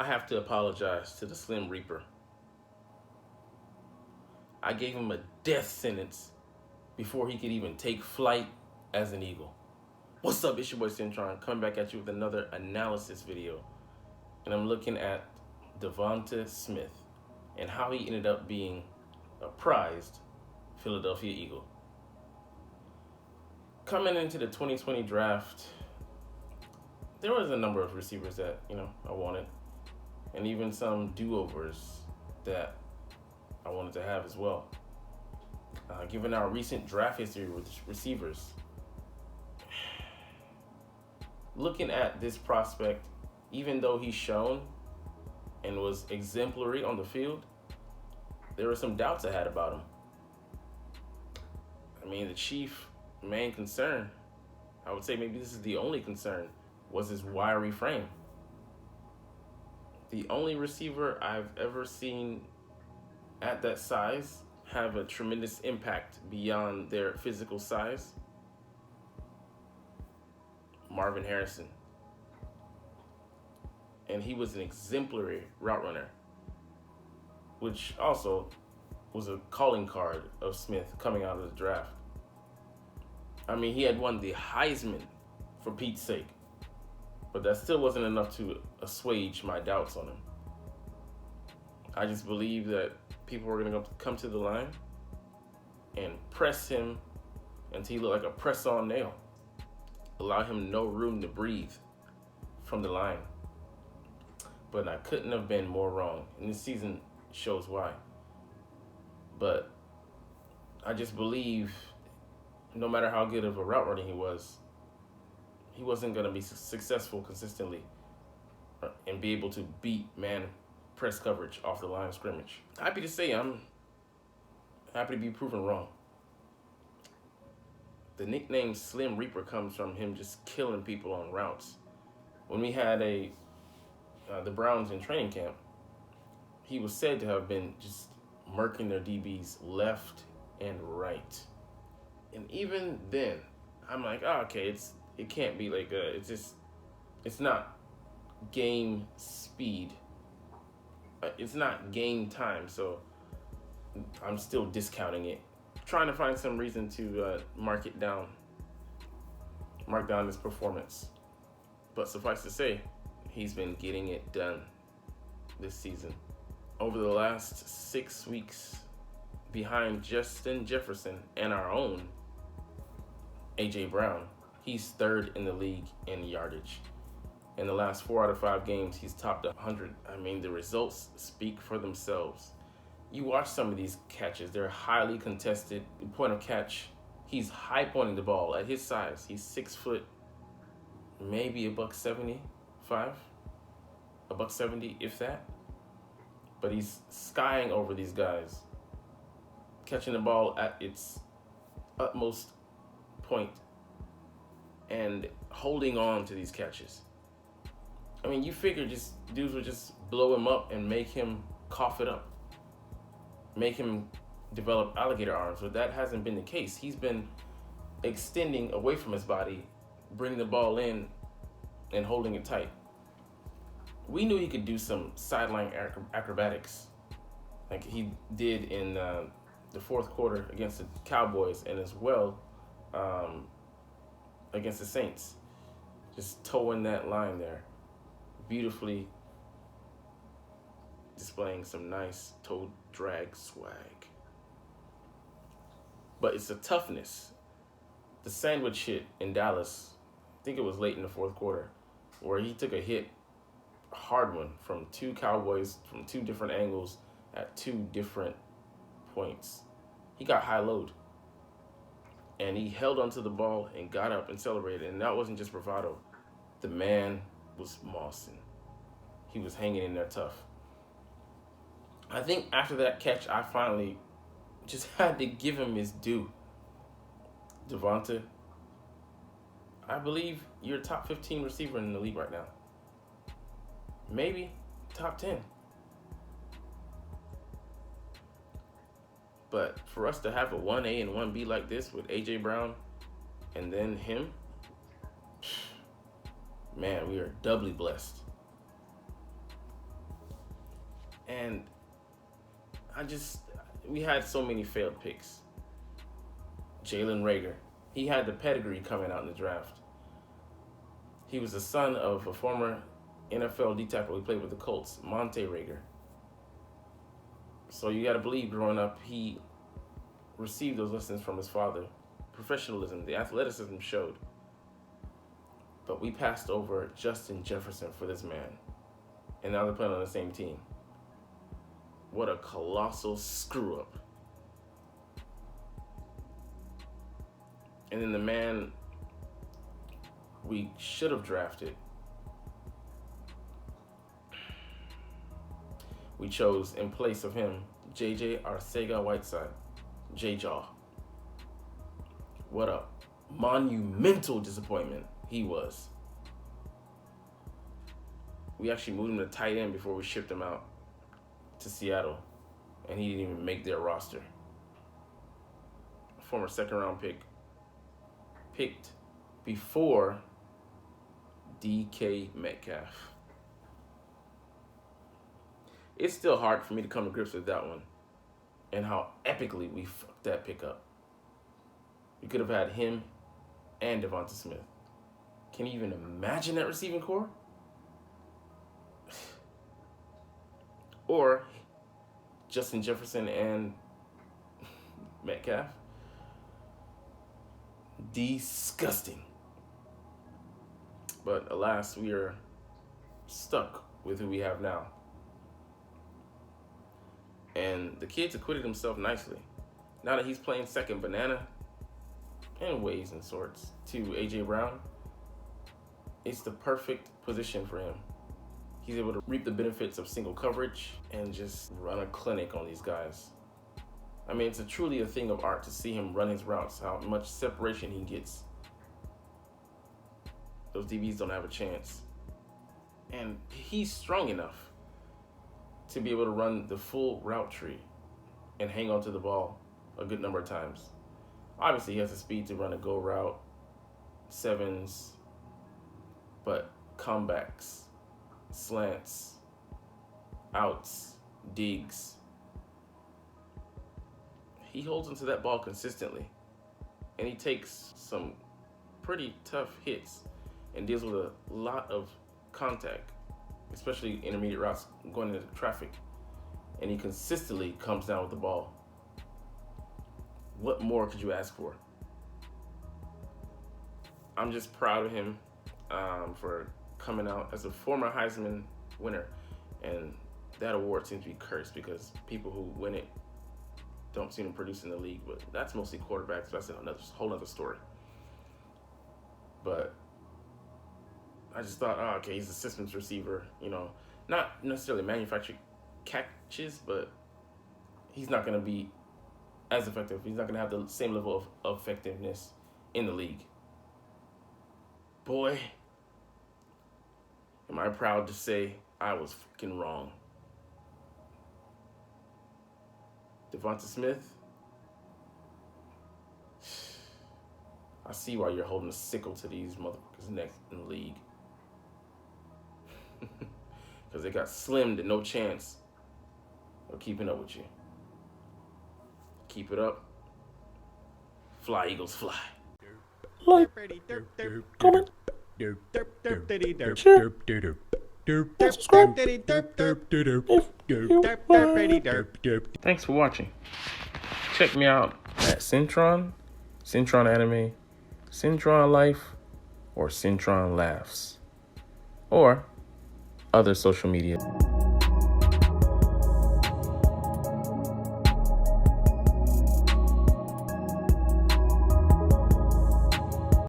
I have to apologize to the Slim Reaper. I gave him a death sentence before he could even take flight as an eagle. What's up, it's your boy Cintron, coming back at you with another analysis video. And I'm looking at DeVonta Smith and how he ended up being a prized Philadelphia Eagle. Coming into the 2020 draft, there was a number of receivers that, I wanted, and even some do-overs that I wanted to have as well. Given our recent draft history with receivers, looking at this prospect, even though he's shown and was exemplary on the field, there were some doubts I had about him. I mean, the chief main concern, I would say maybe this is the only concern, was his wiry frame. The only receiver I've ever seen at that size have a tremendous impact beyond their physical size, Marvin Harrison. And he was an exemplary route runner, which also was a calling card of Smith coming out of the draft. I mean, he had won the Heisman, for Pete's sake, but that still wasn't enough to assuage my doubts on him. I just believe that people were going to come to the line and press him until he looked like a press-on nail. Allow him no room to breathe from the line. But I couldn't have been more wrong, and this season shows why. But I just believe no matter how good of a route runner he wasn't going to be successful consistently and be able to beat man press coverage off the line of scrimmage. Happy to say I'm happy to be proven wrong. The nickname Slim Reaper comes from him just killing people on routes. When we had the Browns in training camp, he was said to have been just murking their DBs left and right. And even then, I'm like, okay, it can't be like it's not game speed. It's not game time, so I'm still discounting it. Trying to find some reason to mark down his performance. But suffice to say, he's been getting it done this season. Over the last 6 weeks, behind Justin Jefferson and our own A.J. Brown, he's third in the league in yardage. In the last 4 out of 5 games, he's topped 100. I mean, the results speak for themselves. You watch some of these catches, they're highly contested. Point of catch, he's high pointing the ball at his size. He's 6 foot, maybe $175, $170, if that. But he's skying over these guys, catching the ball at its utmost point and holding on to these catches. I mean, you figure just dudes would just blow him up and make him cough it up, make him develop alligator arms, but that hasn't been the case. He's been extending away from his body, bringing the ball in and holding it tight. We knew he could do some sideline acrobatics like he did in the fourth quarter against the Cowboys, and as well against the Saints, just towing that line there, beautifully displaying some nice toe drag swag. But it's a toughness. The sandwich hit in Dallas, I think it was late in the fourth quarter, where he took a hit, a hard one, from 2 Cowboys from 2 different angles at 2 different points. He got high load, and he held onto the ball and got up and celebrated. And that wasn't just bravado. The man was mossing. He was hanging in there tough. I think after that catch, I finally just had to give him his due. DeVonta, I believe you're a top 15 receiver in the league right now. Maybe top 10. But for us to have a 1A and 1B like this with A.J. Brown and then him, man, we are doubly blessed. And we had so many failed picks. Jalen Reagor, he had the pedigree coming out in the draft. He was the son of a former NFL D tackle who played with the Colts, Monte Reagor. So you got to believe growing up, he received those lessons from his father. Professionalism, the athleticism showed. But we passed over Justin Jefferson for this man. And now they're playing on the same team. What a colossal screw up. And then the man we should have drafted, we chose in place of him, J.J. Arcega-Whiteside, J-Jaw. What a monumental disappointment he was. We actually moved him to tight end before we shipped him out to Seattle, and he didn't even make their roster. A former second-round pick, picked before DK Metcalf. It's still hard for me to come to grips with that one and how epically we fucked that pick up. We could have had him and DeVonta Smith. Can you even imagine that receiving core? Or Justin Jefferson and Metcalf. Disgusting. But alas, we are stuck with who we have now. And the kid's acquitted himself nicely. Now that he's playing second banana, in ways and sorts, to A.J. Brown, it's the perfect position for him. He's able to reap the benefits of single coverage and just run a clinic on these guys. I mean, it's truly a thing of art to see him run his routes, how much separation he gets. Those DBs don't have a chance. And he's strong enough to be able to run the full route tree and hang on to the ball a good number of times. Obviously, he has the speed to run a go route, sevens, but comebacks, slants, outs, digs. He holds onto that ball consistently, and he takes some pretty tough hits and deals with a lot of contact, especially intermediate routes going into traffic, and he consistently comes down with the ball. What more could you ask for? I'm just proud of him for coming out as a former Heisman winner, and that award seems to be cursed because people who win it don't seem to produce in the league, but that's mostly quarterbacks. That's a whole other story. But I just thought, oh, okay, he's a systems receiver, not necessarily manufactured catches, but he's not going to be as effective. He's not going to have the same level of effectiveness in the league. Boy, am I proud to say I was fucking wrong. DeVonta Smith, I see why you're holding a sickle to these motherfuckers' necks in the league. Because they got slimmed and no chance of keeping up with you. Keep it up. Fly, Eagles, fly. Like, comment, share, subscribe if you Thanks for watching. Check me out at Cintron, Cintron Anime, Cintron Life, or Cintron Laughs, or other social media.